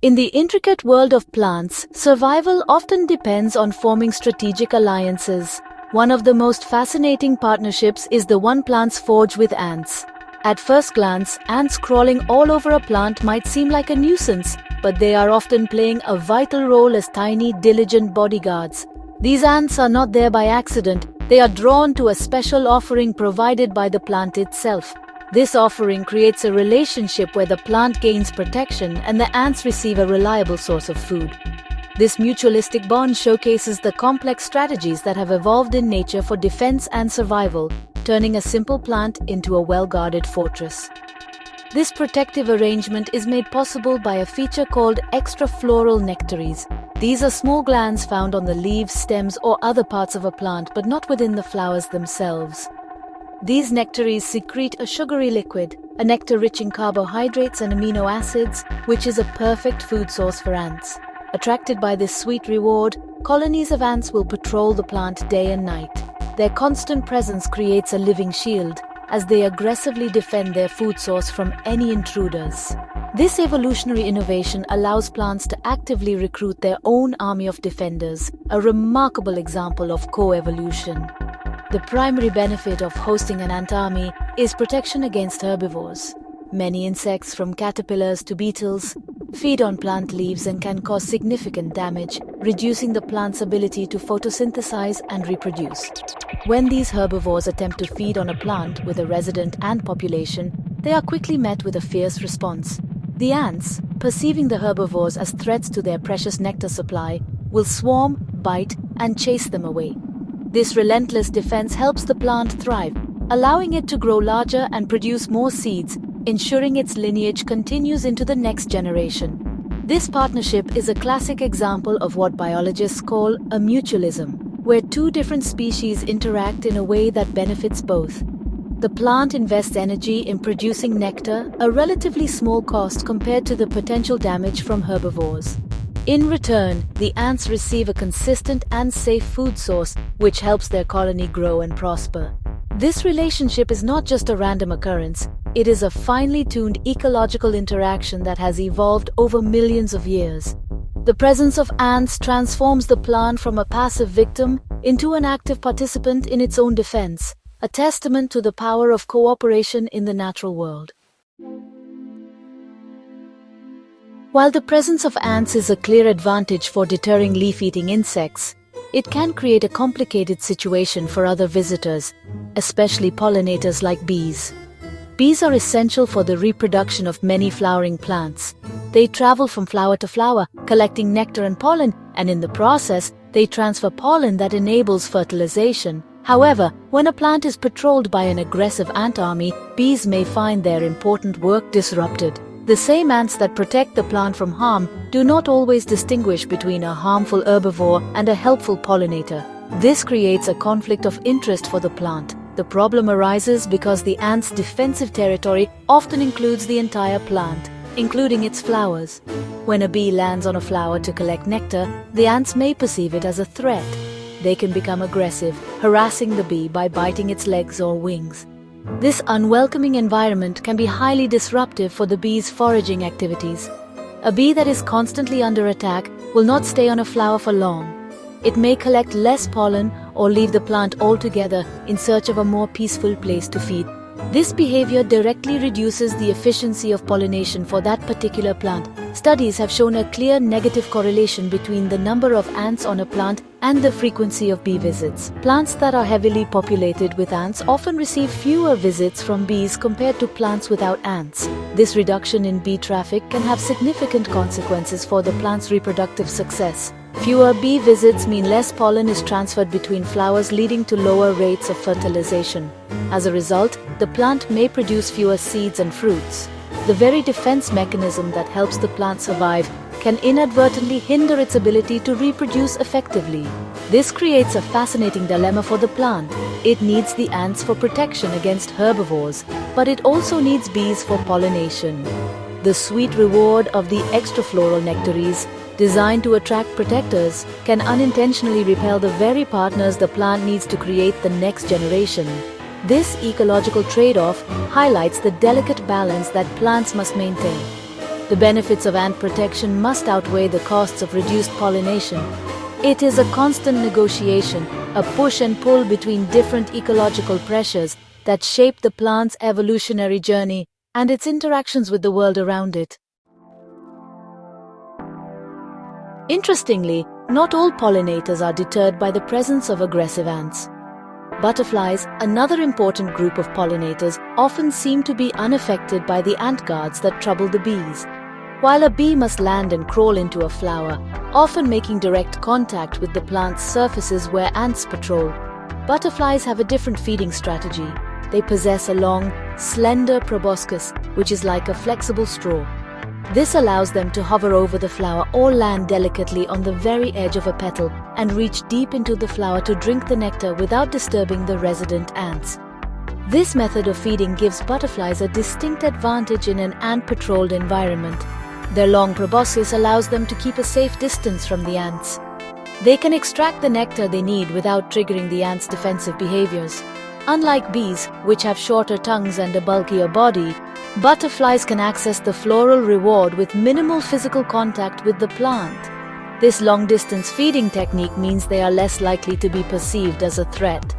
In the intricate world of plants, survival often depends on forming strategic alliances. One of the most fascinating partnerships is the one plants forge with ants. At first glance, ants crawling all over a plant might seem like a nuisance, but they are often playing a vital role as tiny, diligent bodyguards. These ants are not there by accident. They are drawn to a special offering provided by the plant itself. This offering creates a relationship where the plant gains protection and the ants receive a reliable source of food. This mutualistic bond showcases the complex strategies that have evolved in nature for defense and survival, turning a simple plant into a well-guarded fortress. This protective arrangement is made possible by a feature called extrafloral nectaries. These are small glands found on the leaves, stems, or other parts of a plant, but not within the flowers themselves. These nectaries secrete a sugary liquid, a nectar rich in carbohydrates and amino acids, which is a perfect food source for ants. Attracted by this sweet reward, colonies of ants will patrol the plant day and night. Their constant presence creates a living shield, as they aggressively defend their food source from any intruders. This evolutionary innovation allows plants to actively recruit their own army of defenders, a remarkable example of co-evolution. The primary benefit of hosting an ant army is protection against herbivores. Many insects, from caterpillars to beetles, feed on plant leaves and can cause significant damage, reducing the plant's ability to photosynthesize and reproduce. When these herbivores attempt to feed on a plant with a resident ant population, they are quickly met with a fierce response. The ants, perceiving the herbivores as threats to their precious nectar supply, will swarm, bite, and chase them away. This relentless defense helps the plant thrive, allowing it to grow larger and produce more seeds, ensuring its lineage continues into the next generation. This partnership is a classic example of what biologists call a mutualism, where two different species interact in a way that benefits both. The plant invests energy in producing nectar, a relatively small cost compared to the potential damage from herbivores. In return, the ants receive a consistent and safe food source, which helps their colony grow and prosper. This relationship is not just a random occurrence, it is a finely tuned ecological interaction that has evolved over millions of years. The presence of ants transforms the plant from a passive victim into an active participant in its own defense, a testament to the power of cooperation in the natural world. While the presence of ants is a clear advantage for deterring leaf-eating insects, it can create a complicated situation for other visitors, especially pollinators like bees. Bees are essential for the reproduction of many flowering plants. They travel from flower to flower, collecting nectar and pollen, and in the process, they transfer pollen that enables fertilization. However, when a plant is patrolled by an aggressive ant army, bees may find their important work disrupted. The same ants that protect the plant from harm do not always distinguish between a harmful herbivore and a helpful pollinator. This creates a conflict of interest for the plant. The problem arises because the ant's defensive territory often includes the entire plant, including its flowers. When a bee lands on a flower to collect nectar, the ants may perceive it as a threat. They can become aggressive, harassing the bee by biting its legs or wings. This unwelcoming environment can be highly disruptive for the bee's foraging activities. A bee that is constantly under attack will not stay on a flower for long. It may collect less pollen or leave the plant altogether in search of a more peaceful place to feed. This behavior directly reduces the efficiency of pollination for that particular plant. Studies have shown a clear negative correlation between the number of ants on a plant and the frequency of bee visits. Plants that are heavily populated with ants often receive fewer visits from bees compared to plants without ants. This reduction in bee traffic can have significant consequences for the plant's reproductive success. Fewer bee visits mean less pollen is transferred between flowers, leading to lower rates of fertilization. As a result, the plant may produce fewer seeds and fruits. The very defense mechanism that helps the plant survive can inadvertently hinder its ability to reproduce effectively. This creates a fascinating dilemma for the plant. It needs the ants for protection against herbivores, but it also needs bees for pollination. The sweet reward of the extrafloral nectaries, designed to attract protectors, can unintentionally repel the very partners the plant needs to create the next generation. This ecological trade-off highlights the delicate balance that plants must maintain. the benefits of ant protection must outweigh the costs of reduced pollination. It is a constant negotiation, a push and pull between different ecological pressures that shape the plant's evolutionary journey and its interactions with the world around it. Interestingly, not all pollinators are deterred by the presence of aggressive ants. Butterflies, another important group of pollinators, often seem to be unaffected by the ant guards that trouble the bees. While a bee must land and crawl into a flower, often making direct contact with the plant's surfaces where ants patrol, butterflies have a different feeding strategy. They possess a long, slender proboscis, which is like a flexible straw. This allows them to hover over the flower or land delicately on the very edge of a petal and reach deep into the flower to drink the nectar without disturbing the resident ants. This method of feeding gives butterflies a distinct advantage in an ant-patrolled environment. Their long proboscis allows them to keep a safe distance from the ants. They can extract the nectar they need without triggering the ants' defensive behaviors. Unlike bees, which have shorter tongues and a bulkier body, butterflies can access the floral reward with minimal physical contact with the plant. This long-distance feeding technique means they are less likely to be perceived as a threat.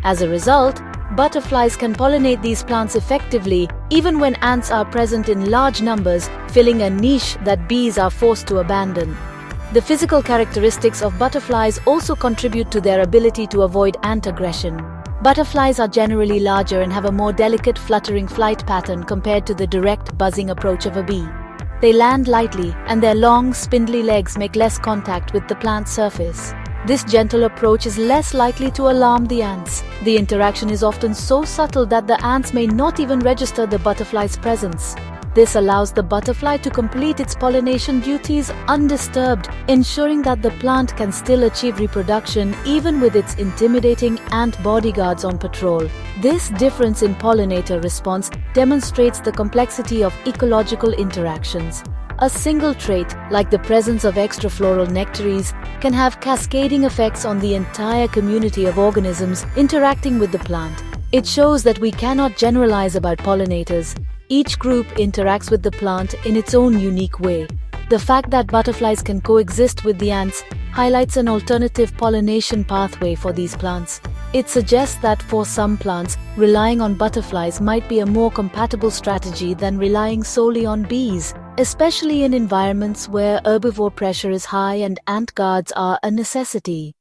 As a result, butterflies can pollinate these plants effectively even when ants are present in large numbers, filling a niche that bees are forced to abandon. The physical characteristics of butterflies also contribute to their ability to avoid ant aggression. Butterflies are generally larger and have a more delicate fluttering flight pattern compared to the direct buzzing approach of a bee. They land lightly, and their long, spindly legs make less contact with the plant surface. This gentle approach is less likely to alarm the ants. The interaction is often so subtle that the ants may not even register the butterfly's presence. This allows the butterfly to complete its pollination duties undisturbed, ensuring that the plant can still achieve reproduction even with its intimidating ant bodyguards on patrol. This difference in pollinator response demonstrates the complexity of ecological interactions. A single trait, like the presence of extrafloral nectaries, can have cascading effects on the entire community of organisms interacting with the plant. It shows that we cannot generalize about pollinators. Each group interacts with the plant in its own unique way. The fact that butterflies can coexist with the ants highlights an alternative pollination pathway for these plants. It suggests that for some plants, relying on butterflies might be a more compatible strategy than relying solely on bees, especially in environments where herbivore pressure is high and ant guards are a necessity.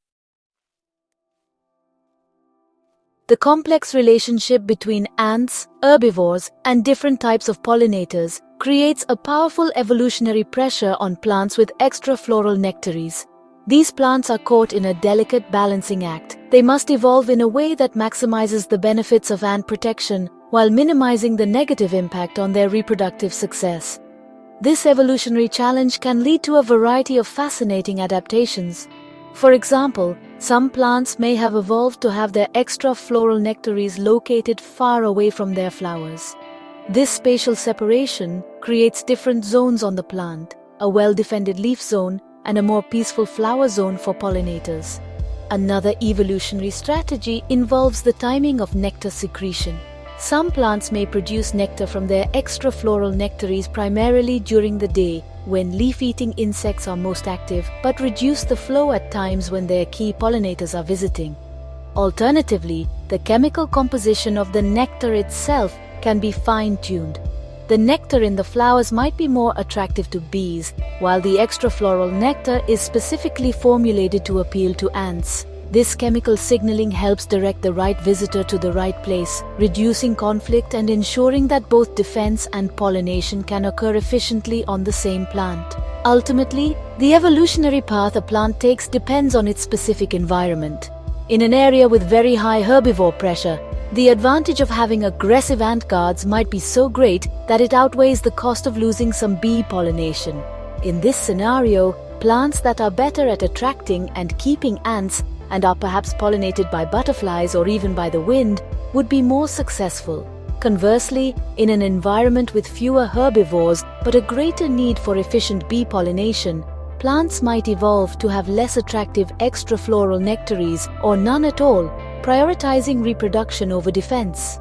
The complex relationship between ants, herbivores, and different types of pollinators creates a powerful evolutionary pressure on plants with extrafloral nectaries. These plants are caught in a delicate balancing act. They must evolve in a way that maximizes the benefits of ant protection while minimizing the negative impact on their reproductive success. This evolutionary challenge can lead to a variety of fascinating adaptations. For example, some plants may have evolved to have their extrafloral nectaries located far away from their flowers. This spatial separation creates different zones on the plant, a well-defended leaf zone and a more peaceful flower zone for pollinators. Another evolutionary strategy involves the timing of nectar secretion. Some plants may produce nectar from their extrafloral nectaries primarily during the day, when leaf-eating insects are most active, but reduce the flow at times when their key pollinators are visiting. Alternatively, the chemical composition of the nectar itself can be fine-tuned. The nectar in the flowers might be more attractive to bees, while the extrafloral nectar is specifically formulated to appeal to ants. This chemical signaling helps direct the right visitor to the right place, reducing conflict and ensuring that both defense and pollination can occur efficiently on the same plant. Ultimately, the evolutionary path a plant takes depends on its specific environment. In an area with very high herbivore pressure, the advantage of having aggressive ant guards might be so great that it outweighs the cost of losing some bee pollination. In this scenario, plants that are better at attracting and keeping ants and are perhaps pollinated by butterflies or even by the wind would be more successful. Conversely, in an environment with fewer herbivores but a greater need for efficient bee pollination, plants might evolve to have less attractive extrafloral nectaries or none at all, prioritizing reproduction over defense.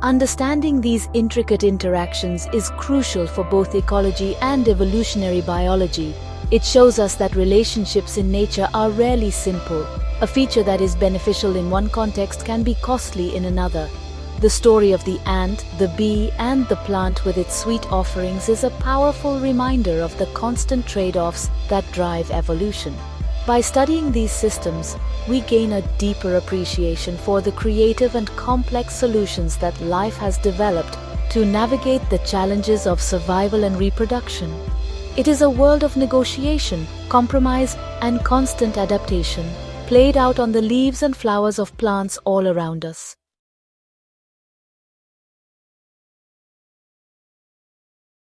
Understanding these intricate interactions is crucial for both ecology and evolutionary biology. It shows us that relationships in nature are rarely simple. A feature that is beneficial in one context can be costly in another. The story of the ant, the bee, and the plant with its sweet offerings is a powerful reminder of the constant trade-offs that drive evolution. By studying these systems, we gain a deeper appreciation for the creative and complex solutions that life has developed to navigate the challenges of survival and reproduction. It is a world of negotiation, compromise, and constant adaptation, played out on the leaves and flowers of plants all around us.